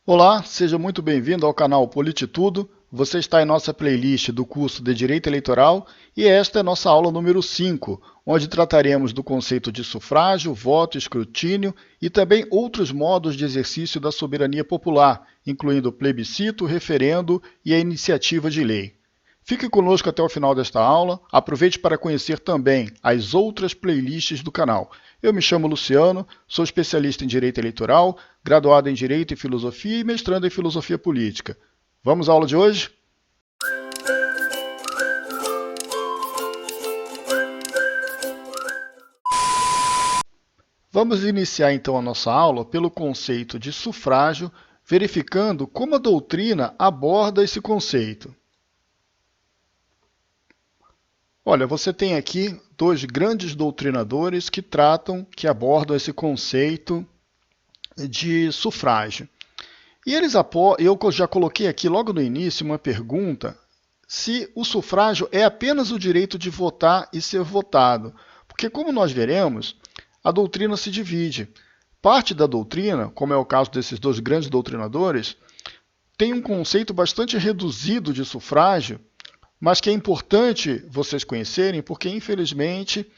Olá, seja muito bem-vindo ao canal Polititudo. Você está em nossa playlist do curso de Direito Eleitoral e esta é nossa aula número 5, onde trataremos do conceito de sufrágio, voto, escrutínio e também outros modos de exercício da soberania popular, incluindo o plebiscito, referendo e a iniciativa de lei. Fique conosco até o final desta aula. Aproveite para conhecer também as outras playlists do canal. Eu me chamo Luciano, sou especialista em Direito Eleitoral, graduado em Direito e Filosofia e mestrando em Filosofia Política. Vamos à aula de hoje? Vamos iniciar então a nossa aula pelo conceito de sufrágio, verificando como a doutrina aborda esse conceito. Olha, você tem aqui dois grandes doutrinadores que abordam esse conceito de sufrágio. E eu já coloquei aqui logo no início uma pergunta se o sufrágio é apenas o direito de votar e ser votado. Porque, como nós veremos, a doutrina se divide. Parte da doutrina, como é o caso desses dois grandes doutrinadores, tem um conceito bastante reduzido de sufrágio, mas que é importante vocês conhecerem, porque, infelizmente,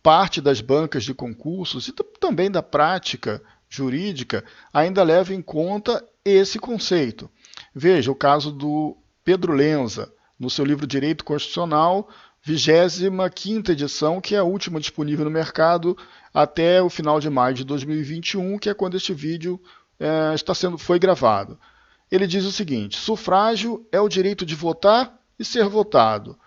parte das bancas de concursos e também da prática jurídica ainda leva em conta esse conceito. Veja o caso do Pedro Lenza, no seu livro Direito Constitucional, 25ª edição, que é a última disponível no mercado até o final de maio de 2021, que é quando este vídeo foi gravado. Ele diz o seguinte: sufrágio é o direito de votar e ser votado.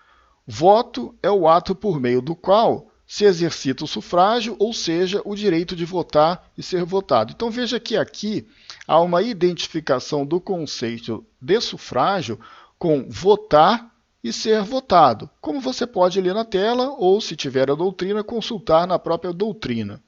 Voto é o ato por meio do qual se exercita o sufrágio, ou seja, o direito de votar e ser votado. Então veja que aqui há uma identificação do conceito de sufrágio com votar e ser votado, como você pode ler na tela ou, se tiver a doutrina, consultar na própria doutrina.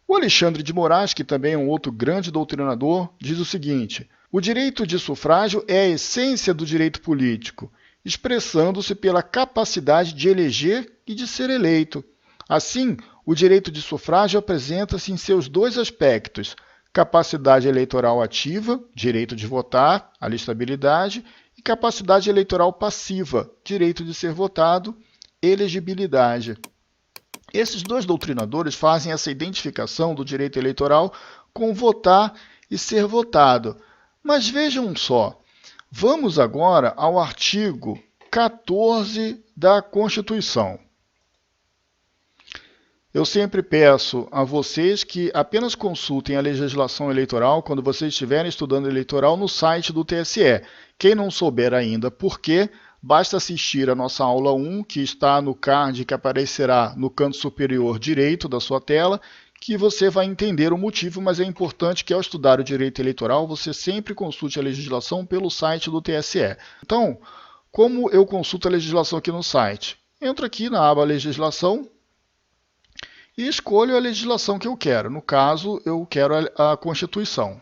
O Alexandre de Moraes, que também é um outro grande doutrinador, diz o seguinte: o direito de sufrágio é a essência do direito político, expressando-se pela capacidade de eleger e de ser eleito. Assim, o direito de sufrágio apresenta-se em seus dois aspectos: capacidade eleitoral ativa, direito de votar, alistabilidade, e capacidade eleitoral passiva, direito de ser votado, elegibilidade. Esses dois doutrinadores fazem essa identificação do direito eleitoral com votar e ser votado. Mas vejam só, vamos agora ao artigo 14 da Constituição. Eu sempre peço a vocês que apenas consultem a legislação eleitoral quando vocês estiverem estudando eleitoral no site do TSE. Quem não souber ainda por quê, basta assistir a nossa aula 1, que está no card que aparecerá no canto superior direito da sua tela, que você vai entender o motivo, mas é importante que ao estudar o direito eleitoral você sempre consulte a legislação pelo site do TSE. Então, como eu consulto a legislação aqui no site? Entro aqui na aba Legislação e escolho a legislação que eu quero. No caso, eu quero a Constituição.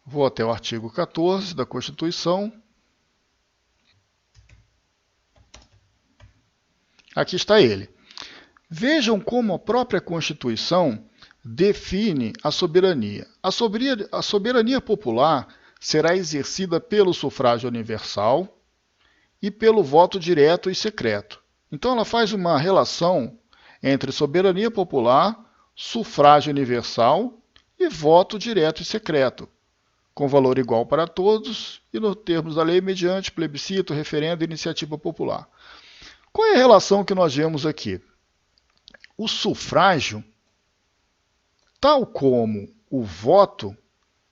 Vou até o artigo 14 da Constituição. Aqui está ele. Vejam como a própria Constituição define a soberania. A soberania popular será exercida pelo sufrágio universal e pelo voto direto e secreto. Então ela faz uma relação entre soberania popular, sufrágio universal e voto direto e secreto, com valor igual para todos e, nos termos da lei, mediante plebiscito, referendo e iniciativa popular. Qual é a relação que nós vemos aqui? O sufrágio, tal como o voto,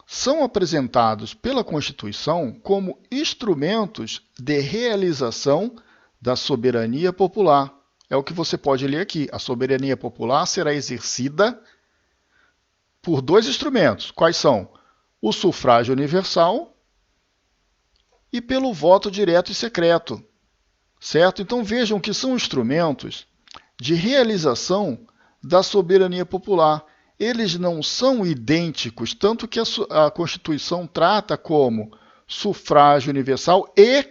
são apresentados pela Constituição como instrumentos de realização da soberania popular. É o que você pode ler aqui. A soberania popular será exercida por dois instrumentos. Quais são? O sufrágio universal e pelo voto direto e secreto. Certo? Então vejam que são instrumentos de realização da soberania popular. Eles não são idênticos, tanto que a Constituição trata como sufrágio universal e,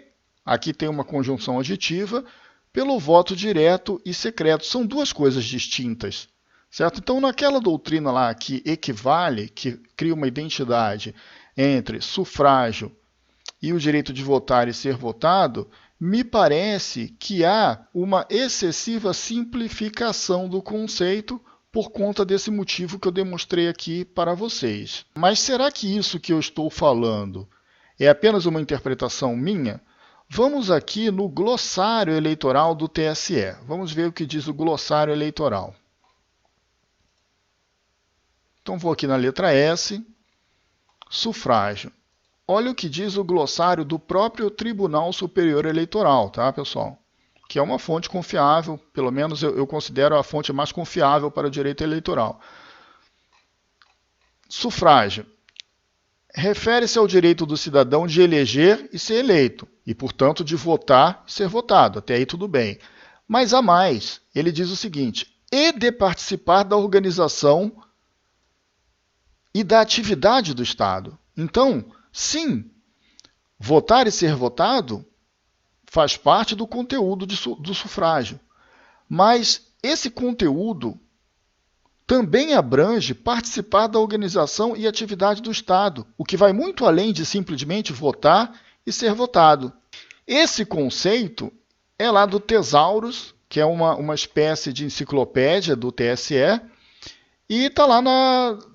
aqui tem uma conjunção adjetiva, pelo voto direto e secreto. São duas coisas distintas, certo? Então, naquela doutrina lá que equivale, que cria uma identidade entre sufrágio e o direito de votar e ser votado, me parece que há uma excessiva simplificação do conceito por conta desse motivo que eu demonstrei aqui para vocês. Mas será que isso que eu estou falando é apenas uma interpretação minha? Vamos aqui no glossário eleitoral do TSE. Vamos ver o que diz o glossário eleitoral. Então vou aqui na letra S, sufrágio. Olha o que diz o glossário do próprio Tribunal Superior Eleitoral, tá, pessoal? Que é uma fonte confiável, pelo menos eu considero a fonte mais confiável para o direito eleitoral. Sufrágio refere-se ao direito do cidadão de eleger e ser eleito, e, portanto, de votar e ser votado. Até aí tudo bem. Mas a mais, ele diz o seguinte: e de participar da organização e da atividade do Estado. Então, sim, votar e ser votado faz parte do conteúdo do sufrágio. Mas esse conteúdo também abrange participar da organização e atividade do Estado, o que vai muito além de simplesmente votar e ser votado. Esse conceito é lá do Tesaurus, que é uma espécie de enciclopédia do TSE, e está lá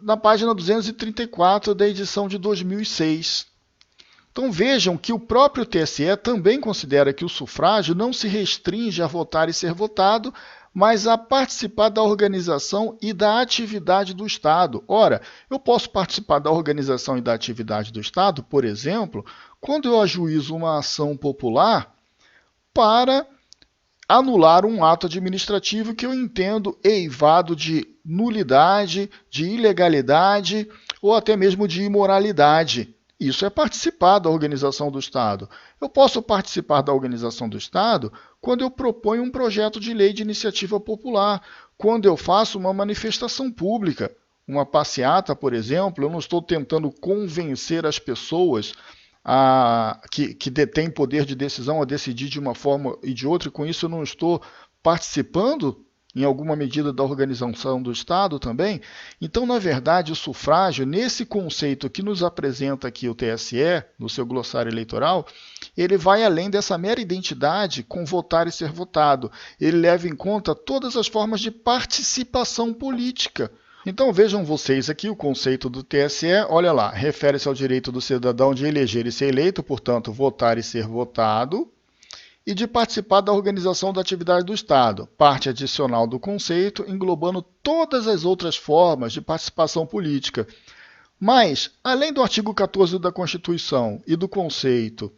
na página 234 da edição de 2006. Então vejam que o próprio TSE também considera que o sufrágio não se restringe a votar e ser votado, mas a participar da organização e da atividade do Estado. Ora, eu posso participar da organização e da atividade do Estado, por exemplo, quando eu ajuizo uma ação popular para anular um ato administrativo que eu entendo eivado de nulidade, de ilegalidade ou até mesmo de imoralidade. Isso é participar da organização do Estado. Eu posso participar da organização do Estado quando eu proponho um projeto de lei de iniciativa popular, quando eu faço uma manifestação pública, uma passeata, por exemplo. Eu não estou tentando convencer as pessoas que detêm poder de decisão a decidir de uma forma e de outra, e com isso eu não estou participando em alguma medida da organização do Estado também. Então, na verdade, o sufrágio, nesse conceito que nos apresenta aqui o TSE, no seu glossário eleitoral, ele vai além dessa mera identidade com votar e ser votado. Ele leva em conta todas as formas de participação política. Então vejam vocês aqui o conceito do TSE, olha lá, refere-se ao direito do cidadão de eleger e ser eleito, portanto, votar e ser votado, e de participar da organização da atividade do Estado, parte adicional do conceito, englobando todas as outras formas de participação política. Mas, além do artigo 14 da Constituição e do conceito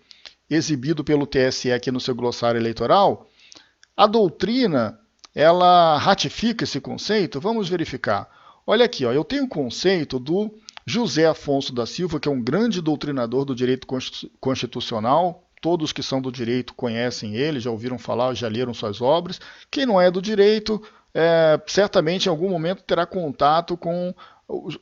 exibido pelo TSE aqui no seu glossário eleitoral, a doutrina, ela ratifica esse conceito? Vamos verificar. Olha aqui, eu tenho o conceito do José Afonso da Silva, que é um grande doutrinador do direito constitucional. Todos que são do direito conhecem ele, já ouviram falar, já leram suas obras. Quem não é do direito, certamente em algum momento terá contato com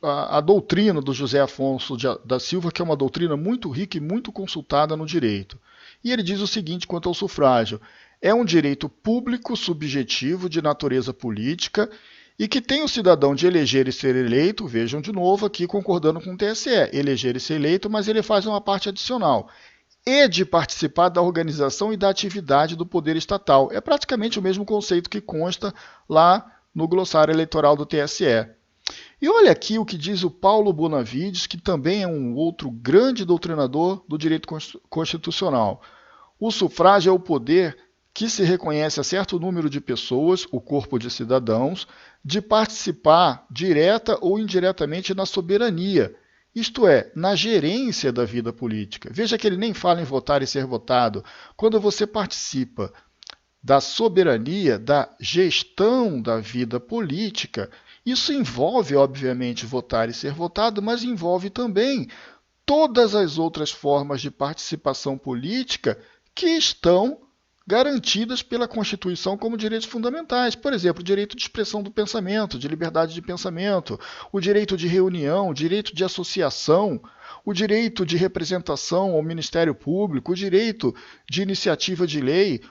a doutrina do José Afonso da Silva, que é uma doutrina muito rica e muito consultada no direito. E ele diz o seguinte quanto ao sufrágio: é um direito público subjetivo de natureza política e que tem o cidadão de eleger e ser eleito. Vejam de novo aqui concordando com o TSE, eleger e ser eleito, mas ele faz uma parte adicional, e de participar da organização e da atividade do poder estatal. É praticamente o mesmo conceito que consta lá no glossário eleitoral do TSE. E olha aqui o que diz o Paulo Bonavides, que também é um outro grande doutrinador do direito constitucional. O sufrágio é o poder que se reconhece a certo número de pessoas, o corpo de cidadãos, de participar direta ou indiretamente na soberania, isto é, na gerência da vida política. Veja que ele nem fala em votar e ser votado. Quando você participa da soberania, da gestão da vida política, isso envolve, obviamente, votar e ser votado, mas envolve também todas as outras formas de participação política que estão garantidas pela Constituição como direitos fundamentais. Por exemplo, o direito de expressão do pensamento, de liberdade de pensamento, o direito de reunião, o direito de associação, o direito de representação ao Ministério Público, o direito de iniciativa de lei,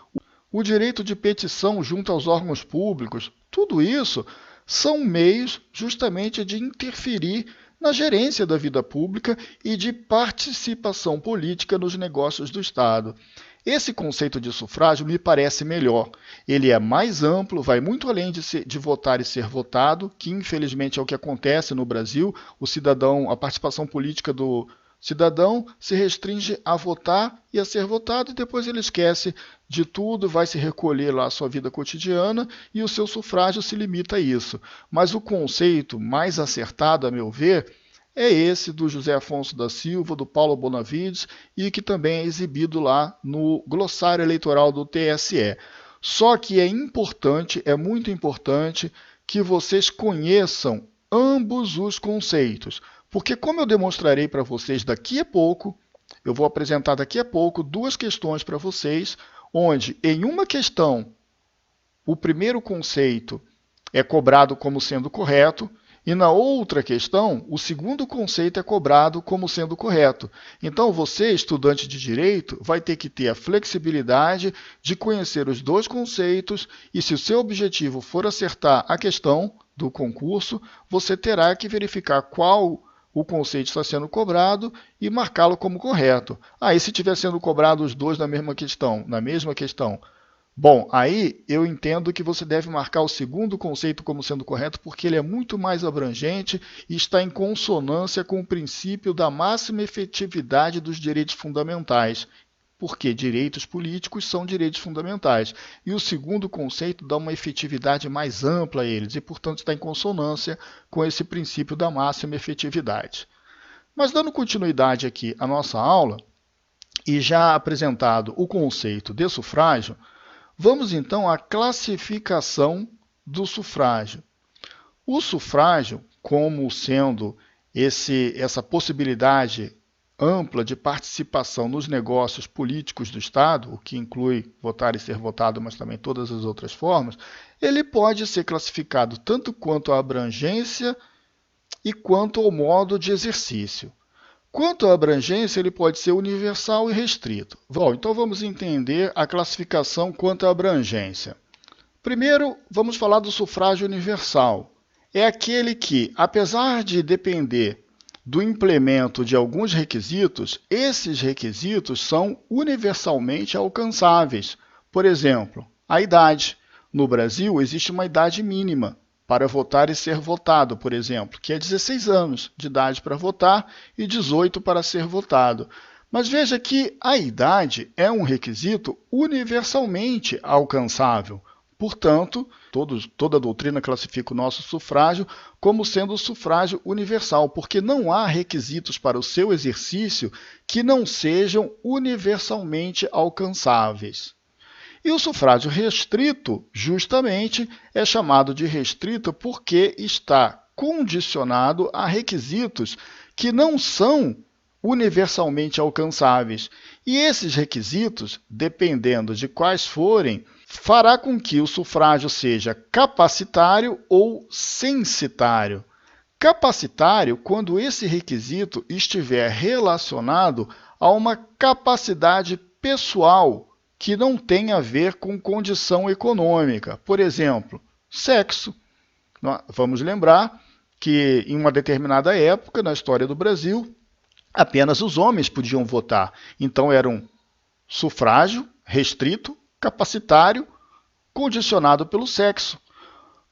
o direito de petição junto aos órgãos públicos. Tudo isso são meios justamente de interferir na gerência da vida pública e de participação política nos negócios do Estado. Esse conceito de sufrágio me parece melhor. Ele é mais amplo, vai muito além de votar e ser votado, que infelizmente é o que acontece no Brasil. A participação política do cidadão se restringe a votar e a ser votado, e depois ele esquece de tudo, vai se recolher lá à sua vida cotidiana e o seu sufrágio se limita a isso. Mas o conceito mais acertado, a meu ver, é esse do José Afonso da Silva, do Paulo Bonavides, e que também é exibido lá no glossário eleitoral do TSE. Só que é importante, é muito importante, que vocês conheçam ambos os conceitos. Porque, como eu demonstrarei para vocês daqui a pouco, eu vou apresentar daqui a pouco duas questões para vocês, onde em uma questão o primeiro conceito é cobrado como sendo correto, e na outra questão, o segundo conceito é cobrado como sendo correto. Então, você, estudante de direito, vai ter que ter a flexibilidade de conhecer os dois conceitos e, se o seu objetivo for acertar a questão do concurso, você terá que verificar qual o conceito está sendo cobrado e marcá-lo como correto. Aí, se estiver sendo cobrado os dois na mesma questão, bom, aí eu entendo que você deve marcar o segundo conceito como sendo correto, porque ele é muito mais abrangente e está em consonância com o princípio da máxima efetividade dos direitos fundamentais, porque direitos políticos são direitos fundamentais. E o segundo conceito dá uma efetividade mais ampla a eles e, portanto, está em consonância com esse princípio da máxima efetividade. Mas dando continuidade aqui à nossa aula, e já apresentado o conceito de sufrágio, vamos então à classificação do sufrágio. O sufrágio, como sendo essa possibilidade ampla de participação nos negócios políticos do Estado, o que inclui votar e ser votado, mas também todas as outras formas, ele pode ser classificado tanto quanto à abrangência e quanto ao modo de exercício. Quanto à abrangência, ele pode ser universal e restrito. Bom, então vamos entender a classificação quanto à abrangência. Primeiro, vamos falar do sufrágio universal. É aquele que, apesar de depender do implemento de alguns requisitos, esses requisitos são universalmente alcançáveis. Por exemplo, a idade. No Brasil, existe uma idade mínima para votar e ser votado, por exemplo, que é 16 anos de idade para votar e 18 para ser votado. Mas veja que a idade é um requisito universalmente alcançável. Portanto, toda a doutrina classifica o nosso sufrágio como sendo o sufrágio universal, porque não há requisitos para o seu exercício que não sejam universalmente alcançáveis. E o sufrágio restrito, justamente, é chamado de restrito porque está condicionado a requisitos que não são universalmente alcançáveis. E esses requisitos, dependendo de quais forem, fará com que o sufrágio seja capacitário ou censitário. Capacitário quando esse requisito estiver relacionado a uma capacidade pessoal que não tem a ver com condição econômica. Por exemplo, sexo. Vamos lembrar que em uma determinada época, na história do Brasil, apenas os homens podiam votar. Então era um sufrágio restrito, capacitário, condicionado pelo sexo.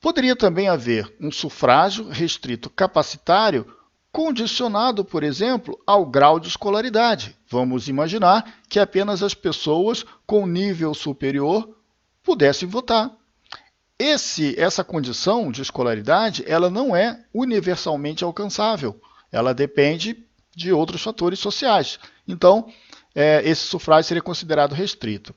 Poderia também haver um sufrágio restrito capacitário condicionado, por exemplo, ao grau de escolaridade. Vamos imaginar que apenas as pessoas com nível superior pudessem votar. Essa condição de escolaridade, ela não é universalmente alcançável. Ela depende de outros fatores sociais. Então, esse sufrágio seria considerado restrito.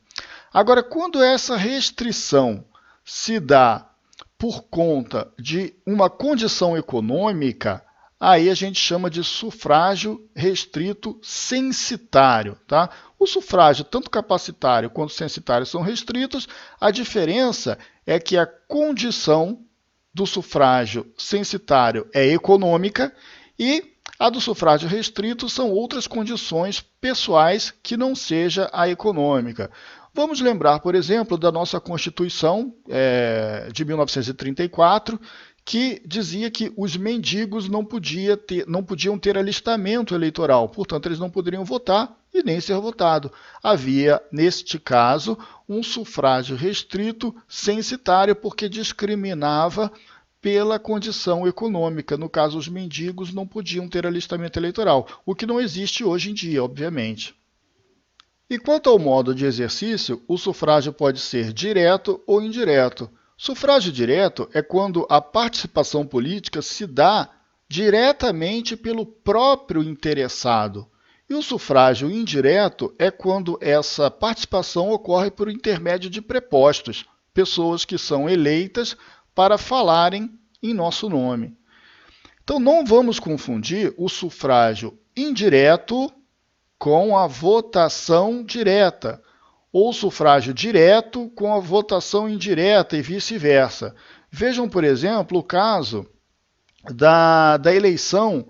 Agora, quando essa restrição se dá por conta de uma condição econômica, aí a gente chama de sufrágio restrito censitário. Tá? O sufrágio, tanto capacitário quanto censitário, são restritos. A diferença é que a condição do sufrágio censitário é econômica e a do sufrágio restrito são outras condições pessoais que não seja a econômica. Vamos lembrar, por exemplo, da nossa Constituição de 1934, que dizia que os mendigos não podiam ter alistamento eleitoral, portanto, eles não poderiam votar e nem ser votado. Havia, neste caso, um sufrágio restrito censitário, porque discriminava pela condição econômica. No caso, os mendigos não podiam ter alistamento eleitoral, o que não existe hoje em dia, obviamente. E quanto ao modo de exercício, o sufrágio pode ser direto ou indireto. Sufrágio direto é quando a participação política se dá diretamente pelo próprio interessado. E o sufrágio indireto é quando essa participação ocorre por intermédio de prepostos, pessoas que são eleitas para falarem em nosso nome. Então não vamos confundir o sufrágio indireto com a votação direta, ou sufrágio direto com a votação indireta e vice-versa. Vejam, por exemplo, o caso da eleição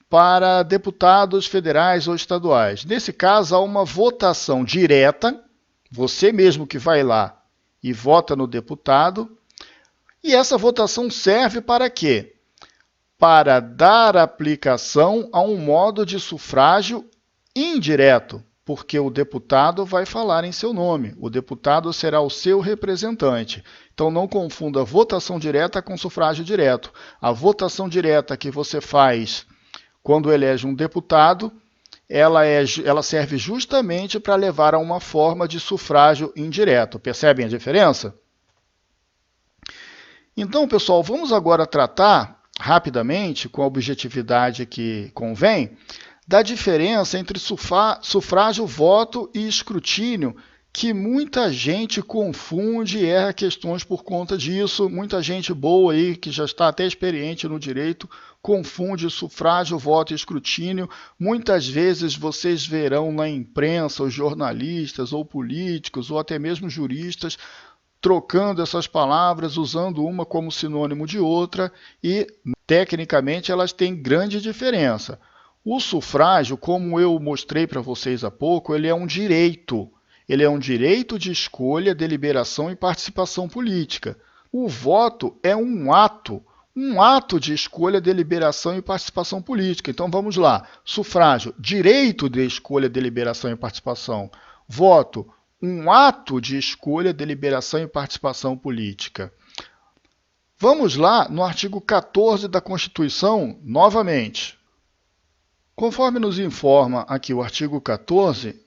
para deputados federais ou estaduais. Nesse caso, há uma votação direta, você mesmo que vai lá e vota no deputado, e essa votação serve para quê? Para dar aplicação a um modo de sufrágio indireto, porque o deputado vai falar em seu nome, o deputado será o seu representante. Então não confunda votação direta com sufrágio direto. A votação direta que você faz quando elege um deputado, ela serve justamente para levar a uma forma de sufrágio indireto. Percebem a diferença? Então, pessoal, vamos agora tratar rapidamente, com a objetividade que convém, da diferença entre sufrágio, voto e escrutínio, que muita gente confunde e erra questões por conta disso. Muita gente boa aí, que já está até experiente no direito, confunde sufrágio, voto e escrutínio. Muitas vezes vocês verão na imprensa os jornalistas ou políticos ou até mesmo juristas trocando essas palavras, usando uma como sinônimo de outra e, tecnicamente, elas têm grande diferença. O sufrágio, como eu mostrei para vocês há pouco, ele é um direito. Ele é um direito de escolha, deliberação e participação política. O voto é um ato de escolha, deliberação e participação política. Então vamos lá. Sufrágio, direito de escolha, deliberação e participação. Voto, um ato de escolha, deliberação e participação política. Vamos lá no artigo 14 da Constituição, novamente. Conforme nos informa aqui o artigo 14,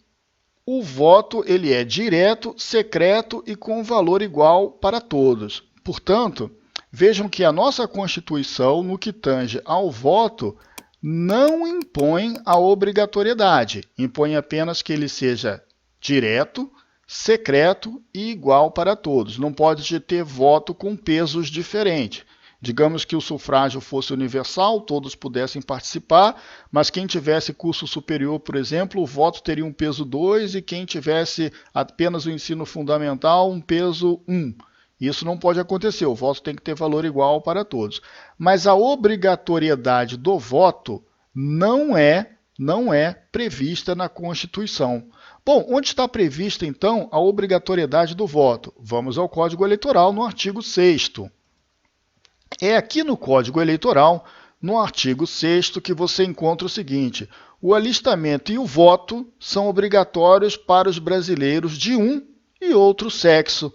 o voto ele é direto, secreto e com valor igual para todos. Portanto, vejam que a nossa Constituição, no que tange ao voto, não impõe a obrigatoriedade, impõe apenas que ele seja direto, secreto e igual para todos. Não pode ter voto com pesos diferentes. Digamos que o sufrágio fosse universal, todos pudessem participar, mas quem tivesse curso superior, por exemplo, o voto teria um peso 2 e quem tivesse apenas o ensino fundamental, um peso 1. Isso não pode acontecer, o voto tem que ter valor igual para todos. Mas a obrigatoriedade do voto não é prevista na Constituição. Bom, onde está prevista, então, a obrigatoriedade do voto? Vamos ao Código Eleitoral, no artigo 6º. É aqui no Código Eleitoral, no artigo 6º, que você encontra o seguinte: o alistamento e o voto são obrigatórios para os brasileiros de um e outro sexo.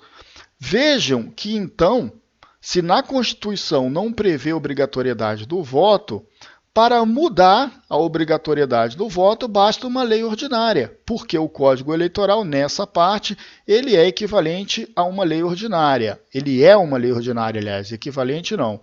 Vejam que, então, se na Constituição não prevê obrigatoriedade do voto, para mudar a obrigatoriedade do voto, basta uma lei ordinária, porque o Código Eleitoral, nessa parte, ele é equivalente a uma lei ordinária. Ele é uma lei ordinária, aliás, equivalente não.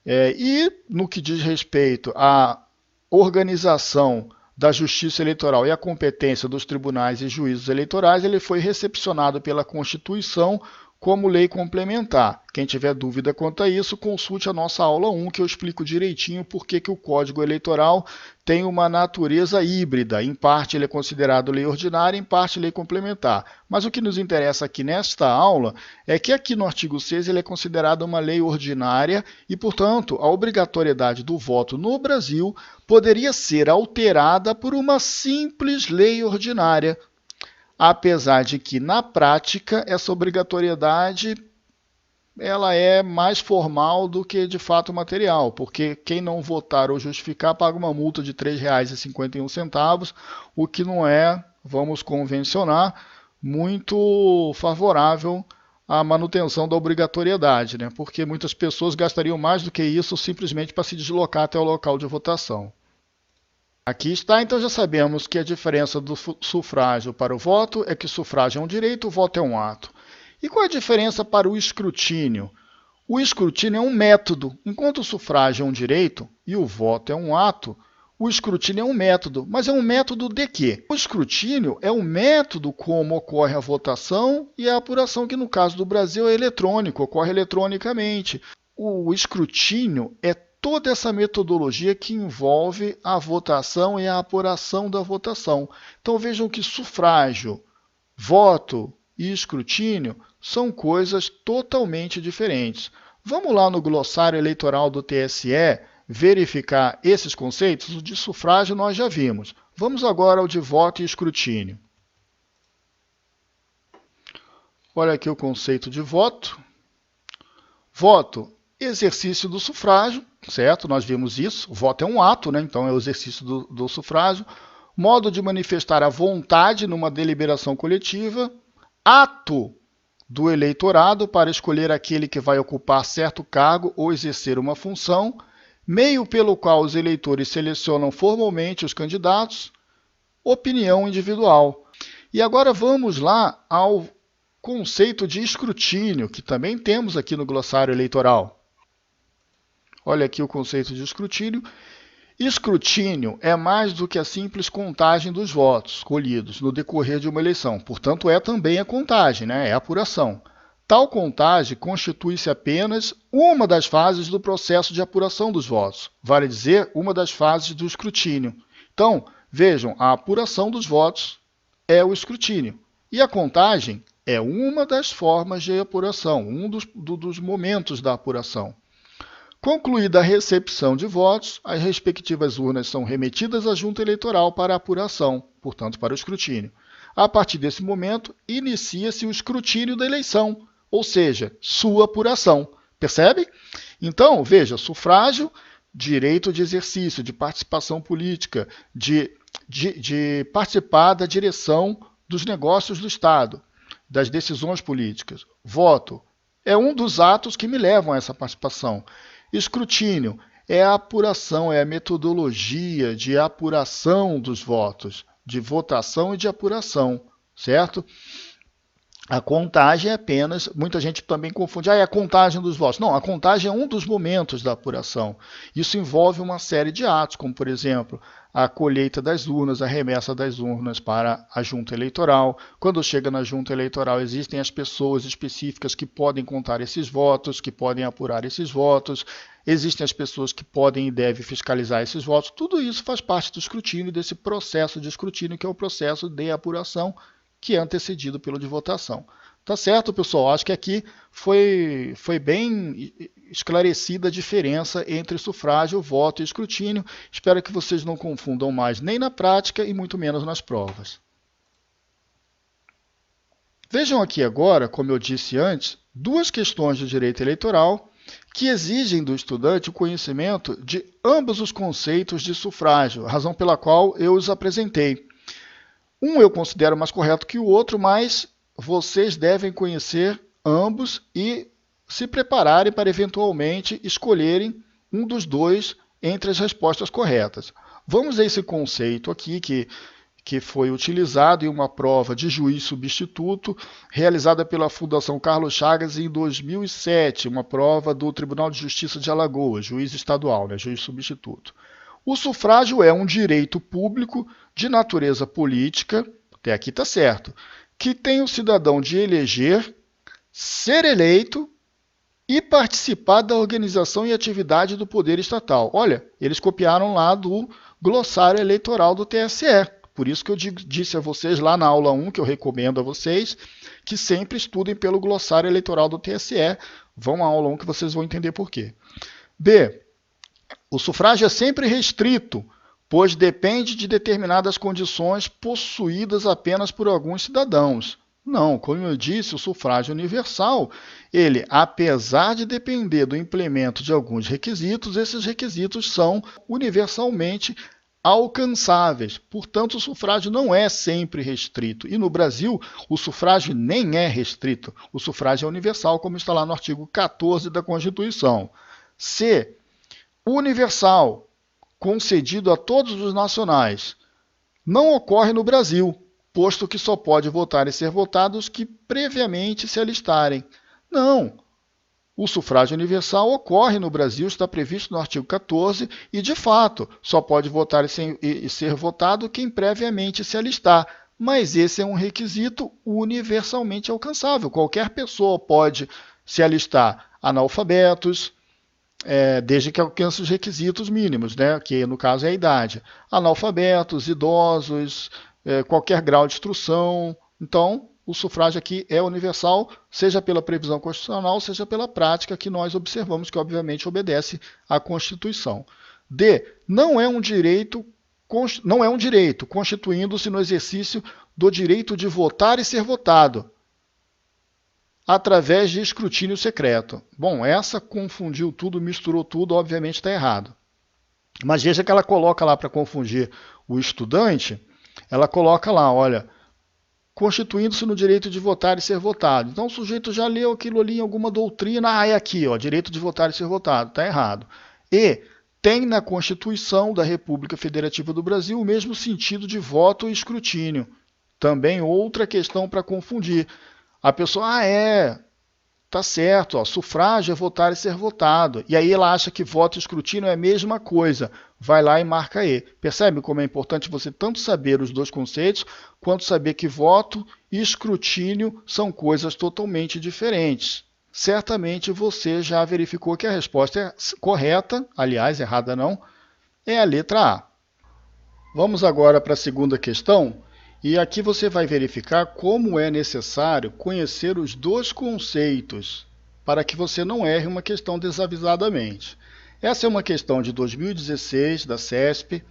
E no que diz respeito à organização da Justiça Eleitoral e à competência dos tribunais e juízos eleitorais, ele foi recepcionado pela Constituição como lei complementar. Quem tiver dúvida quanto a isso, consulte a nossa aula 1, que eu explico direitinho por que o Código Eleitoral tem uma natureza híbrida. Em parte ele é considerado lei ordinária, em parte lei complementar. Mas o que nos interessa aqui nesta aula é que aqui no artigo 6 ele é considerado uma lei ordinária e, portanto, a obrigatoriedade do voto no Brasil poderia ser alterada por uma simples lei ordinária, apesar de que, na prática, essa obrigatoriedade ela é mais formal do que de fato material, porque quem não votar ou justificar paga uma multa de R$ 3,51, o que não é, vamos convencionar, muito favorável à manutenção da obrigatoriedade, né? Porque muitas pessoas gastariam mais do que isso simplesmente para se deslocar até o local de votação. Aqui está, então já sabemos que a diferença do sufrágio para o voto é que o sufrágio é um direito, o voto é um ato. E qual é a diferença para o escrutínio? O escrutínio é um método. Enquanto o sufrágio é um direito e o voto é um ato, o escrutínio é um método. Mas é um método de quê? O escrutínio é um método como ocorre a votação e a apuração, que no caso do Brasil é eletrônico, ocorre eletronicamente. O escrutínio é toda essa metodologia que envolve a votação e a apuração da votação. Então vejam que sufrágio, voto e escrutínio são coisas totalmente diferentes. Vamos lá no glossário eleitoral do TSE verificar esses conceitos? O de sufrágio nós já vimos. Vamos agora ao de voto e escrutínio. Olha aqui o conceito de voto. Voto, exercício do sufrágio, certo? Nós vimos isso. O voto é um ato, né? Então é o exercício do sufrágio. Modo de manifestar a vontade numa deliberação coletiva. Ato do eleitorado para escolher aquele que vai ocupar certo cargo ou exercer uma função, meio pelo qual os eleitores selecionam formalmente os candidatos, opinião individual. E agora vamos lá ao conceito de escrutínio, que também temos aqui no glossário eleitoral. Olha aqui o conceito de escrutínio. Escrutínio é mais do que a simples contagem dos votos colhidos no decorrer de uma eleição. Portanto, é também a contagem, né? É a apuração. Tal contagem constitui-se apenas uma das fases do processo de apuração dos votos. Vale dizer, uma das fases do escrutínio. Então, vejam, a apuração dos votos é o escrutínio. E a contagem é uma das formas de apuração, um dos momentos da apuração. Concluída a recepção de votos, as respectivas urnas são remetidas à junta eleitoral para apuração, portanto, para o escrutínio. A partir desse momento, inicia-se o escrutínio da eleição, ou seja, sua apuração. Percebe? Então, veja, sufrágio, direito de exercício, de participação política, de participar da direção dos negócios do Estado, das decisões políticas. Voto é um dos atos que me levam a essa participação. Escrutínio é a apuração, é a metodologia de apuração dos votos, de votação e de apuração, certo? A contagem é apenas, muita gente também confunde, é a contagem dos votos. Não, a contagem é um dos momentos da apuração. Isso envolve uma série de atos, como, por exemplo, a colheita das urnas, a remessa das urnas para a junta eleitoral. Quando chega na junta eleitoral, existem as pessoas específicas que podem contar esses votos, que podem apurar esses votos. Existem as pessoas que podem e devem fiscalizar esses votos. Tudo isso faz parte do escrutínio, desse processo de escrutínio, que é o processo de apuração, que é antecedido pelo de votação. Tá certo, pessoal? Acho que aqui foi bem esclarecida a diferença entre sufrágio, voto e escrutínio. Espero que vocês não confundam mais nem na prática e muito menos nas provas. Vejam aqui agora, como eu disse antes, duas questões de direito eleitoral que exigem do estudante o conhecimento de ambos os conceitos de sufrágio, razão pela qual eu os apresentei. Um eu considero mais correto que o outro, mas vocês devem conhecer ambos e se prepararem para eventualmente escolherem um dos dois entre as respostas corretas. Vamos a esse conceito aqui que foi utilizado em uma prova de juiz substituto realizada pela Fundação Carlos Chagas em 2007, uma prova do Tribunal de Justiça de Alagoas, juiz estadual, né, juiz substituto. O sufrágio é um direito público de natureza política, até aqui está certo, que tem o cidadão de eleger, ser eleito e participar da organização e atividade do poder estatal. Olha, eles copiaram lá do glossário eleitoral do TSE. Por isso que eu disse a vocês lá na aula 1, que eu recomendo a vocês, que sempre estudem pelo glossário eleitoral do TSE. Vão à aula 1 que vocês vão entender por quê. B. O sufrágio é sempre restrito, pois depende de determinadas condições possuídas apenas por alguns cidadãos. Não, como eu disse, o sufrágio universal, ele, apesar de depender do implemento de alguns requisitos, esses requisitos são universalmente alcançáveis. Portanto, o sufrágio não é sempre restrito. E no Brasil, o sufrágio nem é restrito. O sufrágio é universal, como está lá no artigo 14 da Constituição. Se universal, concedido a todos os nacionais, não ocorre no Brasil, posto que só pode votar e ser votados os que previamente se alistarem. Não. O sufrágio universal ocorre no Brasil, está previsto no artigo 14, e, de fato, só pode votar e ser votado quem previamente se alistar. Mas esse é um requisito universalmente alcançável. Qualquer pessoa pode se alistar. Analfabetos, desde que alcance os requisitos mínimos, né, que no caso é a idade. Analfabetos, idosos, qualquer grau de instrução. Então, o sufrágio aqui é universal, seja pela previsão constitucional, seja pela prática que nós observamos, que obviamente obedece à Constituição. D. Não é um direito, constituindo-se no exercício do direito de votar e ser votado, através de escrutínio secreto. Bom, essa confundiu tudo, misturou tudo, obviamente está errado. Mas veja que ela coloca lá para confundir o estudante, ela coloca lá, olha, constituindo-se no direito de votar e ser votado. Então o sujeito já leu aquilo ali em alguma doutrina, é aqui, ó, direito de votar e ser votado, está errado. E tem na Constituição da República Federativa do Brasil o mesmo sentido de voto e escrutínio. Também outra questão para confundir. A pessoa, tá certo, ó, sufrágio é votar e ser votado. E aí ela acha que voto e escrutínio é a mesma coisa. Vai lá e marca E. Percebe como é importante você tanto saber os dois conceitos, quanto saber que voto e escrutínio são coisas totalmente diferentes. Certamente você já verificou que a resposta é correta, aliás, errada não, é a letra A. Vamos agora para a segunda questão. E aqui você vai verificar como é necessário conhecer os dois conceitos para que você não erre uma questão desavisadamente. Essa é uma questão de 2016 da CESP,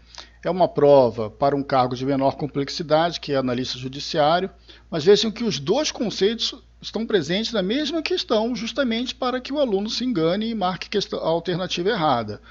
é uma prova para um cargo de menor complexidade, que é analista judiciário, mas vejam que os dois conceitos estão presentes na mesma questão, justamente para que o aluno se engane e marque a alternativa errada.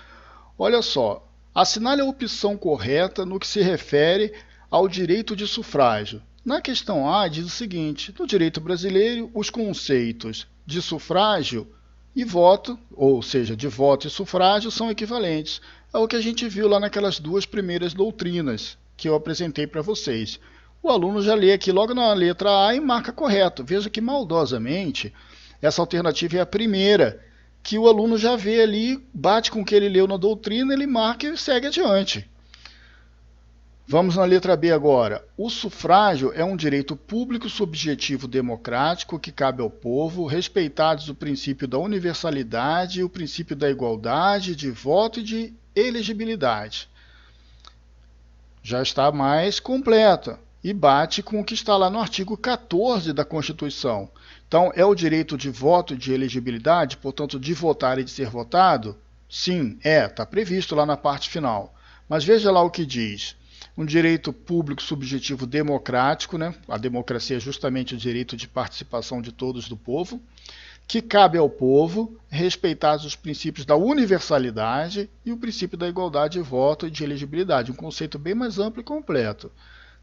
Olha só, assinale a opção correta no que se refere ao direito de sufrágio. Na questão A diz o seguinte: no direito brasileiro, os conceitos de sufrágio e voto, ou seja, de voto e sufrágio, são equivalentes. É o que a gente viu lá naquelas duas primeiras doutrinas que eu apresentei para vocês. O aluno já lê aqui logo na letra A e marca correto. Veja que maldosamente essa alternativa é a primeira, que o aluno já vê ali, bate com o que ele leu na doutrina, ele marca e segue adiante. Vamos na letra B agora. O sufrágio é um direito público subjetivo democrático que cabe ao povo, respeitados o princípio da universalidade e o princípio da igualdade de voto e de elegibilidade. Já está mais completa e bate com o que está lá no artigo 14 da Constituição. Então, é o direito de voto e de elegibilidade, portanto, de votar e de ser votado? Sim, está previsto lá na parte final. Mas veja lá o que diz. Um direito público subjetivo democrático, né? A democracia é justamente o direito de participação de todos do povo, que cabe ao povo, respeitados os princípios da universalidade e o princípio da igualdade de voto e de elegibilidade, um conceito bem mais amplo e completo.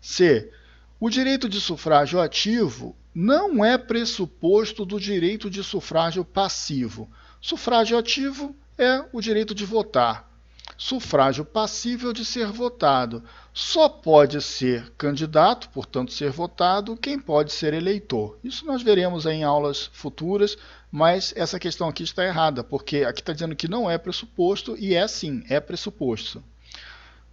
C. O direito de sufrágio ativo não é pressuposto do direito de sufrágio passivo. Sufrágio ativo é o direito de votar. Sufrágio passível de ser votado. Só pode ser candidato, portanto ser votado, quem pode ser eleitor. Isso nós veremos em aulas futuras, mas essa questão aqui está errada, porque aqui está dizendo que não é pressuposto e é sim, é pressuposto.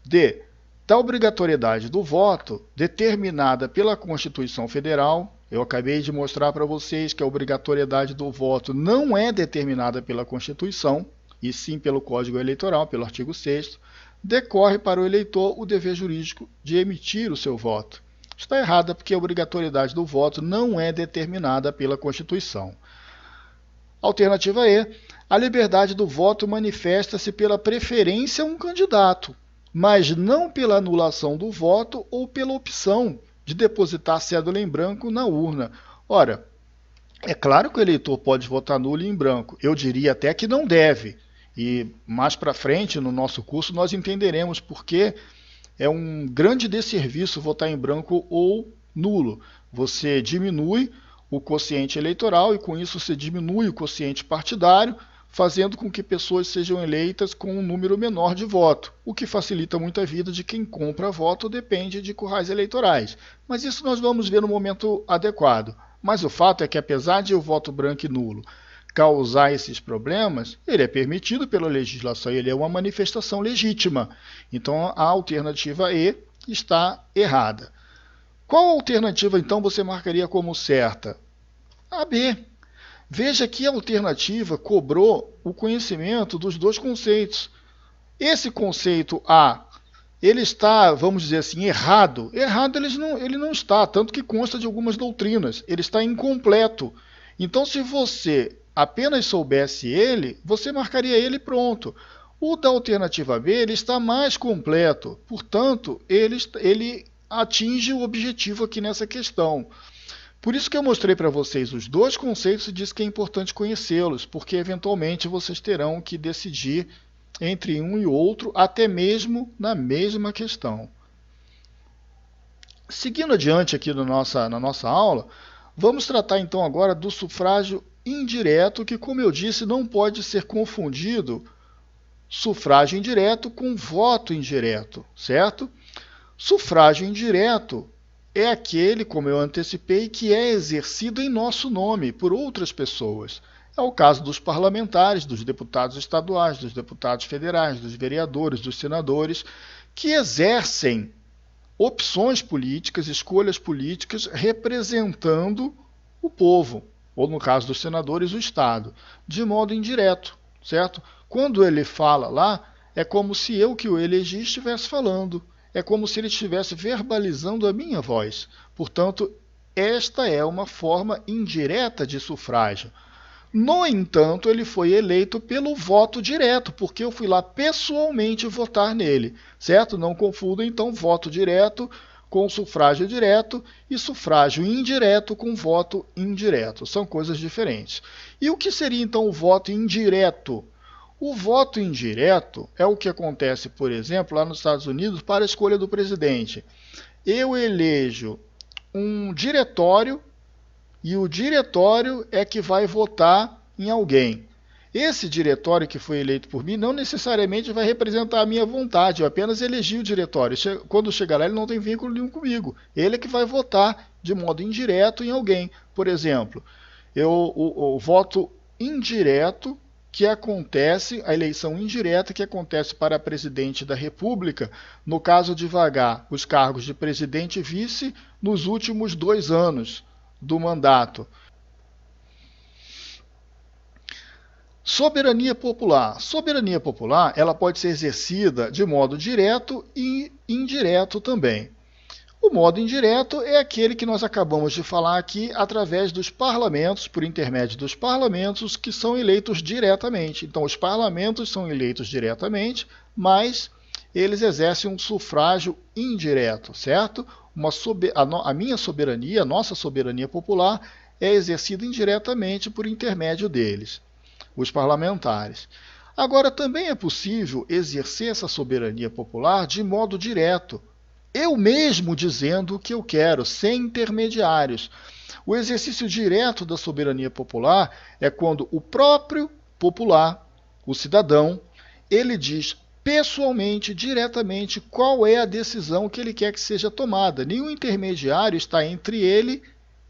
D. Da obrigatoriedade do voto, determinada pela Constituição Federal, eu acabei de mostrar para vocês que a obrigatoriedade do voto não é determinada pela Constituição, e sim pelo Código Eleitoral, pelo artigo 6º, decorre para o eleitor o dever jurídico de emitir o seu voto. Está errada porque a obrigatoriedade do voto não é determinada pela Constituição. Alternativa E. A liberdade do voto manifesta-se pela preferência a um candidato, mas não pela anulação do voto ou pela opção de depositar a cédula em branco na urna. Ora, é claro que o eleitor pode votar nulo e em branco. Eu diria até que não deve. E mais para frente, no nosso curso, nós entenderemos por que é um grande desserviço votar em branco ou nulo. Você diminui o quociente eleitoral e com isso você diminui o quociente partidário, fazendo com que pessoas sejam eleitas com um número menor de voto, o que facilita muito a vida de quem compra voto depende de currais eleitorais. Mas isso nós vamos ver no momento adequado. Mas o fato é que apesar de o voto branco e nulo causar esses problemas, ele é permitido pela legislação, ele é uma manifestação legítima. Então a alternativa E está errada. Qual alternativa então você marcaria como certa? A B. Veja que a alternativa cobrou o conhecimento dos dois conceitos. Esse conceito A, ele está, vamos dizer assim, errado. Errado ele não está, tanto que consta de algumas doutrinas. Ele está incompleto. Então, se você apenas soubesse ele, você marcaria ele e pronto. O da alternativa B, ele está mais completo. Portanto, ele atinge o objetivo aqui nessa questão. Por isso que eu mostrei para vocês os dois conceitos e disse que é importante conhecê-los, porque eventualmente vocês terão que decidir entre um e outro, até mesmo na mesma questão. Seguindo adiante aqui na nossa aula, vamos tratar então agora do sufrágio indireto, que, como eu disse, não pode ser confundido sufrágio indireto com voto indireto, certo? Sufrágio indireto é aquele, como eu antecipei, que é exercido em nosso nome por outras pessoas. É o caso dos parlamentares, dos deputados estaduais, dos deputados federais, dos vereadores, dos senadores, que exercem opções políticas, escolhas políticas, representando o povo, ou no caso dos senadores, o Estado, de modo indireto, certo? Quando ele fala lá, é como se eu que o elegi estivesse falando. É como se ele estivesse verbalizando a minha voz. Portanto, esta é uma forma indireta de sufrágio. No entanto, ele foi eleito pelo voto direto, porque eu fui lá pessoalmente votar nele, certo? Não confunda, então, voto direto com sufrágio direto e sufrágio indireto com voto indireto. São coisas diferentes. E o que seria, então, o voto indireto? O voto indireto é o que acontece, por exemplo, lá nos Estados Unidos para a escolha do presidente. Eu elejo um diretório e o diretório é que vai votar em alguém. Esse diretório que foi eleito por mim não necessariamente vai representar a minha vontade, eu apenas elegi o diretório. Quando chegar lá, ele não tem vínculo nenhum comigo. Ele é que vai votar de modo indireto em alguém. Por exemplo, o voto indireto que acontece, a eleição indireta que acontece para presidente da República, no caso de vagar os cargos de presidente e vice nos últimos 2 anos do mandato. Soberania popular. Soberania popular, ela pode ser exercida de modo direto e indireto também. O modo indireto é aquele que nós acabamos de falar aqui através dos parlamentos, por intermédio dos parlamentos que são eleitos diretamente. Então, os parlamentos são eleitos diretamente, mas eles exercem um sufrágio indireto, certo? A minha soberania, a nossa soberania popular, é exercida indiretamente por intermédio deles, os parlamentares. Agora, também é possível exercer essa soberania popular de modo direto, eu mesmo dizendo o que eu quero, sem intermediários. O exercício direto da soberania popular é quando o próprio popular, o cidadão, ele diz pessoalmente, diretamente, qual é a decisão que ele quer que seja tomada. Nenhum intermediário está entre ele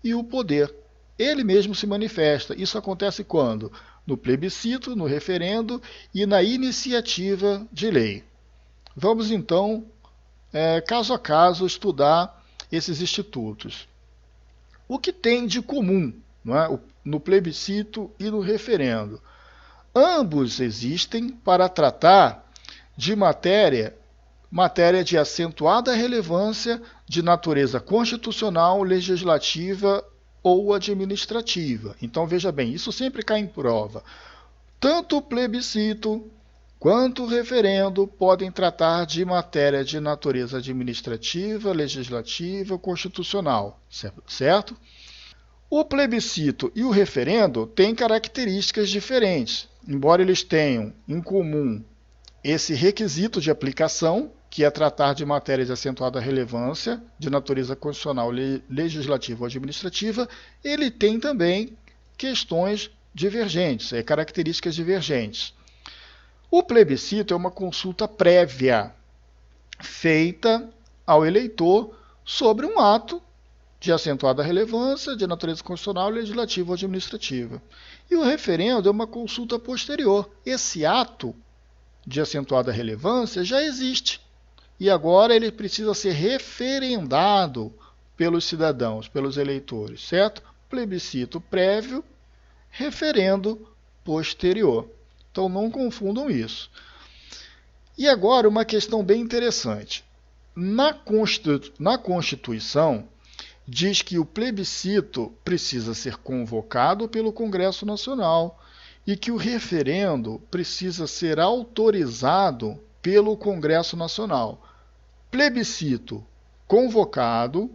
e o poder. Ele mesmo se manifesta. Isso acontece quando? No plebiscito, no referendo e na iniciativa de lei. Vamos então caso a caso, estudar esses institutos. O que tem de comum, não é? No plebiscito e no referendo? Ambos existem para tratar de matéria de acentuada relevância de natureza constitucional, legislativa ou administrativa. Então, veja bem, isso sempre cai em prova. Tanto o plebiscito quanto o referendo podem tratar de matéria de natureza administrativa, legislativa ou constitucional, certo? O plebiscito e o referendo têm características diferentes, embora eles tenham em comum esse requisito de aplicação, que é tratar de matérias de acentuada relevância, de natureza constitucional, legislativa ou administrativa, ele tem também questões divergentes, características divergentes. O plebiscito é uma consulta prévia feita ao eleitor sobre um ato de acentuada relevância, de natureza constitucional, legislativa ou administrativa. E o referendo é uma consulta posterior. Esse ato de acentuada relevância já existe. E agora ele precisa ser referendado pelos cidadãos, pelos eleitores, certo? Plebiscito prévio, referendo posterior. Então não confundam isso. E agora uma questão bem interessante. Na Constituição, diz que o plebiscito precisa ser convocado pelo Congresso Nacional e que o referendo precisa ser autorizado pelo Congresso Nacional. Plebiscito convocado,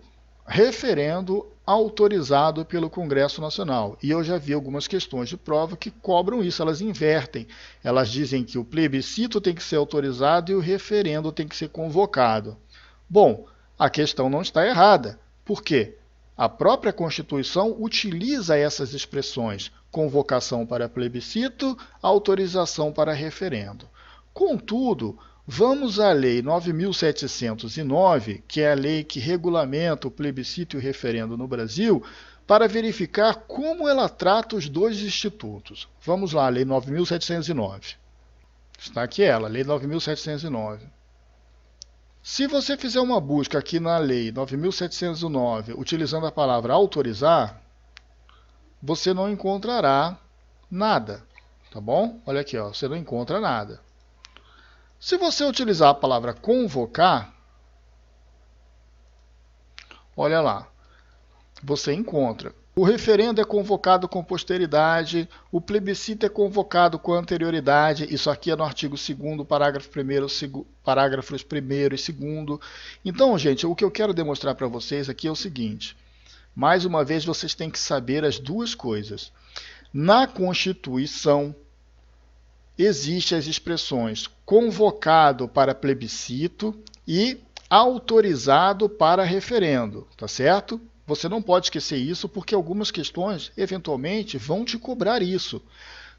referendo autorizado pelo Congresso Nacional. E eu já vi algumas questões de prova que cobram isso, elas invertem. Elas dizem que o plebiscito tem que ser autorizado e o referendo tem que ser convocado. Bom, a questão não está errada. Por quê? A própria Constituição utiliza essas expressões: convocação para plebiscito, autorização para referendo. Contudo, vamos à Lei 9.709, que é a lei que regulamenta o plebiscito e o referendo no Brasil, para verificar como ela trata os dois institutos. Vamos lá, Lei 9.709. Está aqui ela, Lei 9.709. Se você fizer uma busca aqui na Lei 9.709, utilizando a palavra autorizar, você não encontrará nada, tá bom? Olha aqui, ó, você não encontra nada. Se você utilizar a palavra convocar, olha lá, você encontra. O referendo é convocado com posteridade, o plebiscito é convocado com anterioridade, isso aqui é no artigo 2º, parágrafos 1º e 2º. Então, gente, o que eu quero demonstrar para vocês aqui é o seguinte. Mais uma vez, vocês têm que saber as duas coisas. Na Constituição, existem as expressões convocado para plebiscito e autorizado para referendo, tá certo? Você não pode esquecer isso, porque algumas questões, eventualmente, vão te cobrar isso.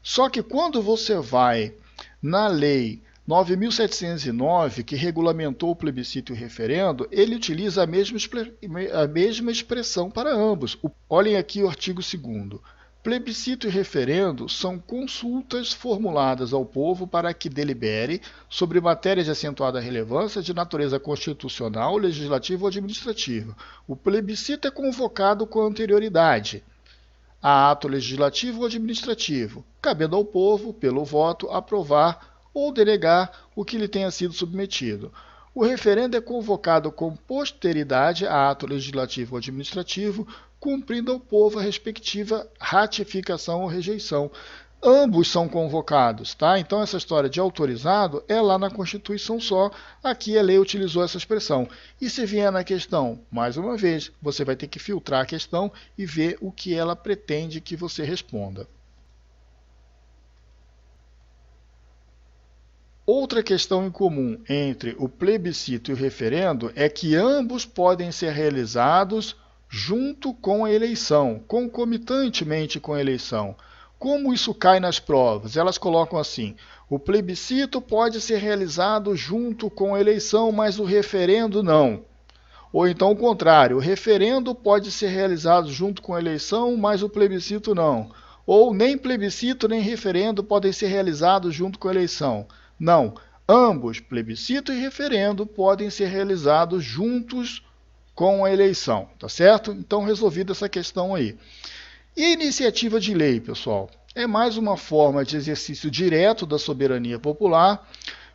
Só que quando você vai na Lei 9.709, que regulamentou o plebiscito e o referendo, ele utiliza a mesma expressão para ambos. Olhem aqui o artigo 2º. Plebiscito e referendo são consultas formuladas ao povo para que delibere sobre matérias de acentuada relevância de natureza constitucional, legislativa ou administrativa. O plebiscito é convocado com anterioridade a ato legislativo ou administrativo, cabendo ao povo, pelo voto, aprovar ou denegar o que lhe tenha sido submetido. O referendo é convocado com posteridade a ato legislativo ou administrativo, cumprindo ao povo a respectiva ratificação ou rejeição. Ambos são convocados, tá? Então essa história de autorizado é lá na Constituição só, aqui a lei utilizou essa expressão. E se vier na questão, mais uma vez, você vai ter que filtrar a questão e ver o que ela pretende que você responda. Outra questão em comum entre o plebiscito e o referendo é que ambos podem ser realizados junto com a eleição, concomitantemente com a eleição. Como isso cai nas provas? Elas colocam assim: o plebiscito pode ser realizado junto com a eleição, mas o referendo não. Ou então o contrário, o referendo pode ser realizado junto com a eleição, mas o plebiscito não. Ou nem plebiscito nem referendo podem ser realizados junto com a eleição. Não, ambos, plebiscito e referendo, podem ser realizados juntos com a eleição, tá certo? Então, resolvida essa questão aí. E a iniciativa de lei, pessoal? É mais uma forma de exercício direto da soberania popular.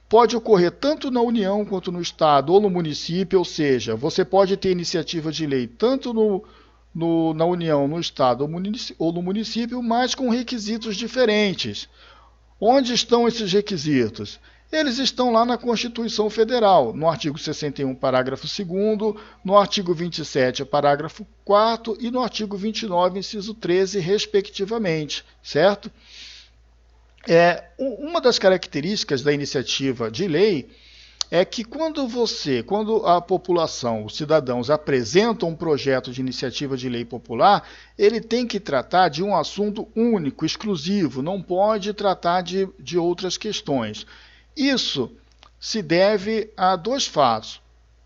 Pode ocorrer tanto na União quanto no Estado ou no município, ou seja, você pode ter iniciativa de lei tanto na União, no Estado ou no município, mas com requisitos diferentes. Onde estão esses requisitos? Eles estão lá na Constituição Federal, no artigo 61, parágrafo 2º, no artigo 27, parágrafo 4º e no artigo 29, inciso 13, respectivamente, certo? Uma das características da iniciativa de lei é que quando a população, os cidadãos apresentam um projeto de iniciativa de lei popular, ele tem que tratar de um assunto único, exclusivo, não pode tratar de outras questões. Isso se deve a dois fatos.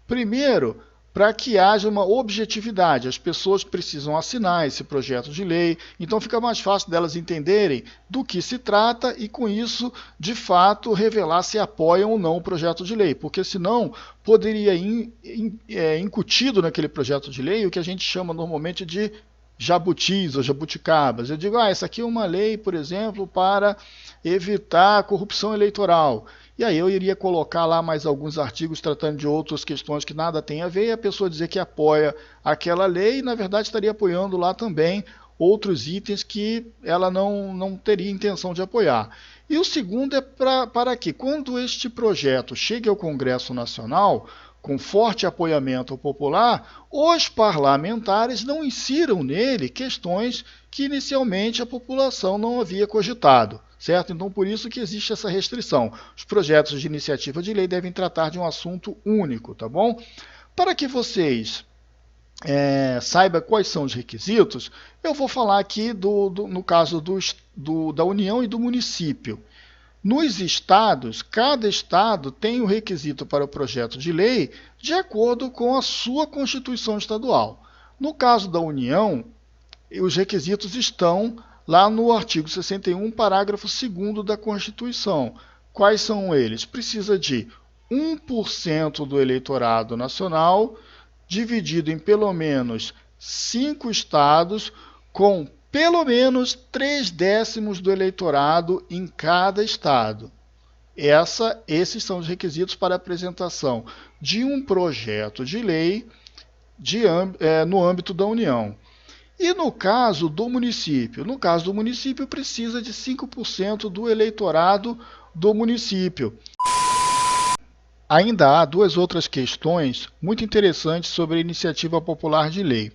Primeiro, para que haja uma objetividade. As pessoas precisam assinar esse projeto de lei, então fica mais fácil delas entenderem do que se trata e, com isso, de fato, revelar se apoiam ou não o projeto de lei, porque senão poderia incutido naquele projeto de lei o que a gente chama normalmente de jabutis ou jabuticabas. Eu digo, essa aqui é uma lei, por exemplo, para evitar a corrupção eleitoral. E aí eu iria colocar lá mais alguns artigos tratando de outras questões que nada tem a ver, e a pessoa dizer que apoia aquela lei e, na verdade, estaria apoiando lá também outros itens que ela não teria intenção de apoiar. E o segundo é para que, quando este projeto chegue ao Congresso Nacional, com forte apoiamento popular, os parlamentares não insiram nele questões que inicialmente a população não havia cogitado, certo? Então, por isso que existe essa restrição. Os projetos de iniciativa de lei devem tratar de um assunto único, tá bom? Para que vocês saibam quais são os requisitos, eu vou falar aqui no caso da União e do município. Nos estados, cada estado tem o requisito para o projeto de lei de acordo com a sua Constituição Estadual. No caso da União, os requisitos estão lá no artigo 61, parágrafo 2º da Constituição. Quais são eles? Precisa de 1% do eleitorado nacional, dividido em pelo menos 5 estados, com pelo menos 3/10 do eleitorado em cada estado. Esses são os requisitos para a apresentação de um projeto de lei no âmbito da União. E no caso do município? No caso do município, precisa de 5% do eleitorado do município. Ainda há duas outras questões muito interessantes sobre a iniciativa popular de lei.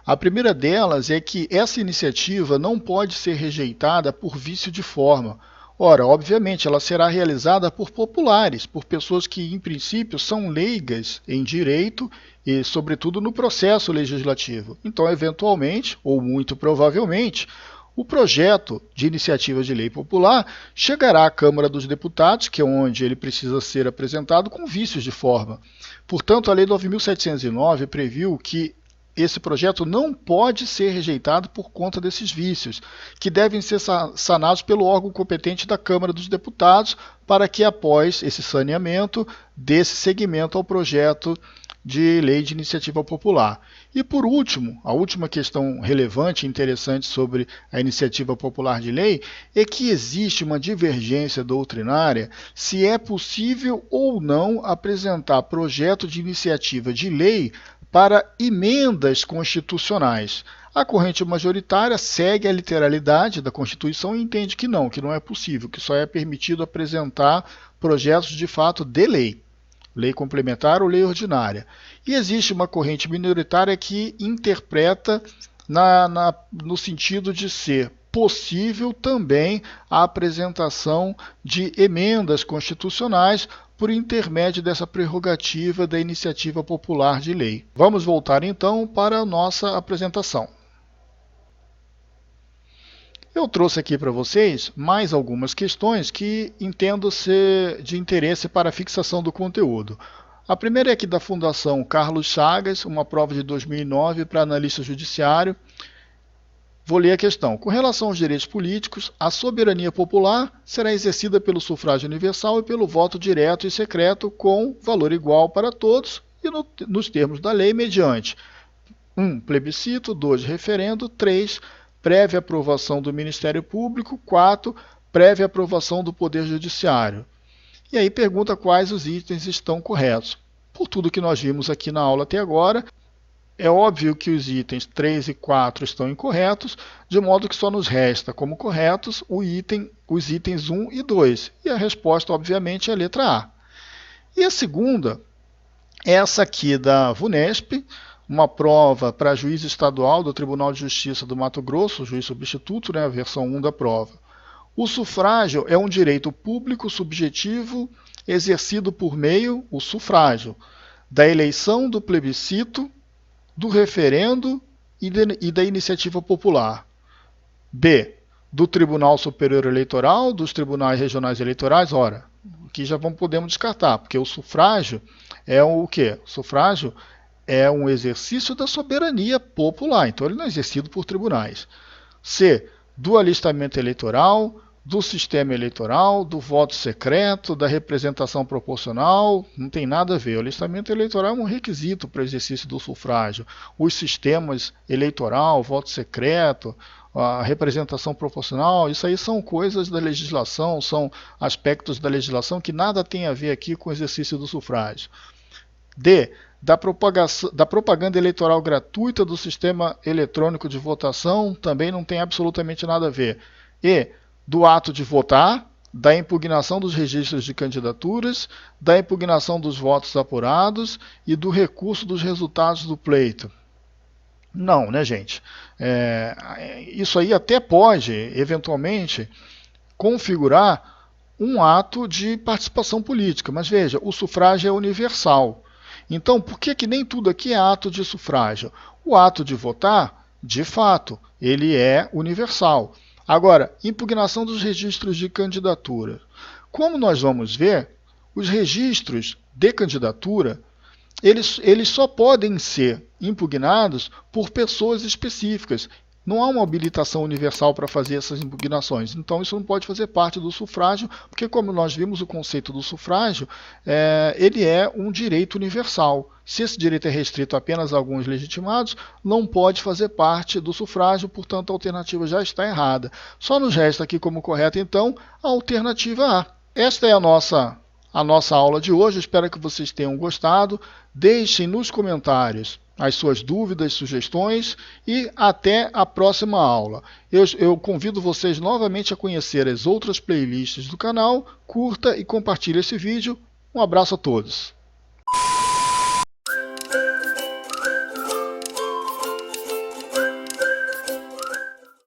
A primeira delas é que essa iniciativa não pode ser rejeitada por vício de forma. Ora, obviamente, ela será realizada por populares, por pessoas que, em princípio, são leigas em direito e, sobretudo, no processo legislativo. Então, eventualmente, ou muito provavelmente, o projeto de iniciativa de lei popular chegará à Câmara dos Deputados, que é onde ele precisa ser apresentado, com vícios de forma. Portanto, a Lei 9.709 previu que esse projeto não pode ser rejeitado por conta desses vícios, que devem ser sanados pelo órgão competente da Câmara dos Deputados, para que, após esse saneamento, dê-se seguimento ao projeto de lei de iniciativa popular. E, por último, a última questão relevante e interessante sobre a iniciativa popular de lei é que existe uma divergência doutrinária se é possível ou não apresentar projeto de iniciativa de lei para emendas constitucionais. A corrente majoritária segue a literalidade da Constituição e entende que não é possível, que só é permitido apresentar projetos de fato de lei, lei complementar ou lei ordinária. E existe uma corrente minoritária que interpreta no sentido de ser possível também a apresentação de emendas constitucionais por intermédio dessa prerrogativa da iniciativa popular de lei. Vamos voltar então para a nossa apresentação. Eu trouxe aqui para vocês mais algumas questões que entendo ser de interesse para a fixação do conteúdo. A primeira é aqui da Fundação Carlos Chagas, uma prova de 2009 para analista judiciário. Vou ler a questão. Com relação aos direitos políticos, a soberania popular será exercida pelo sufrágio universal e pelo voto direto e secreto com valor igual para todos e nos termos da lei mediante 1. Plebiscito, 2. Referendo, 3. Prévia aprovação do Ministério Público, 4. Prévia aprovação do Poder Judiciário. E aí pergunta quais os itens estão corretos. Por tudo que nós vimos aqui na aula até agora, É óbvio que os itens 3 e 4 estão incorretos, de modo que só nos resta como corretos os itens 1 e 2. E a resposta, obviamente, é a letra A. E a segunda, essa aqui da VUNESP, uma prova para juiz estadual do Tribunal de Justiça do Mato Grosso, juiz substituto, né, a versão 1 da prova. O sufrágio é um direito público subjetivo exercido por meio, o sufrágio, da eleição, do plebiscito, do referendo e da iniciativa popular. B. Do Tribunal Superior Eleitoral, dos Tribunais Regionais Eleitorais. Ora, aqui já podemos descartar, porque o sufrágio é o quê? O sufrágio é um exercício da soberania popular, então ele não é exercido por tribunais. C. Do alistamento eleitoral, do sistema eleitoral, do voto secreto, da representação proporcional, não tem nada a ver. O alistamento eleitoral é um requisito para o exercício do sufrágio. Os sistemas eleitoral, voto secreto, a representação proporcional, isso aí são coisas da legislação, são aspectos da legislação que nada tem a ver aqui com o exercício do sufrágio. D. Da propaganda eleitoral gratuita do sistema eletrônico de votação, também não tem absolutamente nada a ver. E. Do ato de votar, da impugnação dos registros de candidaturas, da impugnação dos votos apurados e do recurso dos resultados do pleito. Não, né, gente? Isso aí até pode, eventualmente, configurar um ato de participação política, mas veja, o sufrágio é universal. Então, por que nem tudo aqui é ato de sufrágio? O ato de votar, de fato, ele é universal. Agora, impugnação dos registros de candidatura. Como nós vamos ver, os registros de candidatura, eles só podem ser impugnados por pessoas específicas. Não há uma habilitação universal para fazer essas impugnações. Então, isso não pode fazer parte do sufrágio, porque, como nós vimos, o conceito do sufrágio, ele é um direito universal. Se esse direito é restrito apenas a alguns legitimados, não pode fazer parte do sufrágio, portanto, a alternativa já está errada. Só nos resta aqui como correta, então, a alternativa A. Esta é a nossa aula de hoje. Espero que vocês tenham gostado. Deixem nos comentários as suas dúvidas, sugestões e até a próxima aula. Eu convido vocês novamente a conhecer as outras playlists do canal, curta e compartilhe esse vídeo. Um abraço a todos.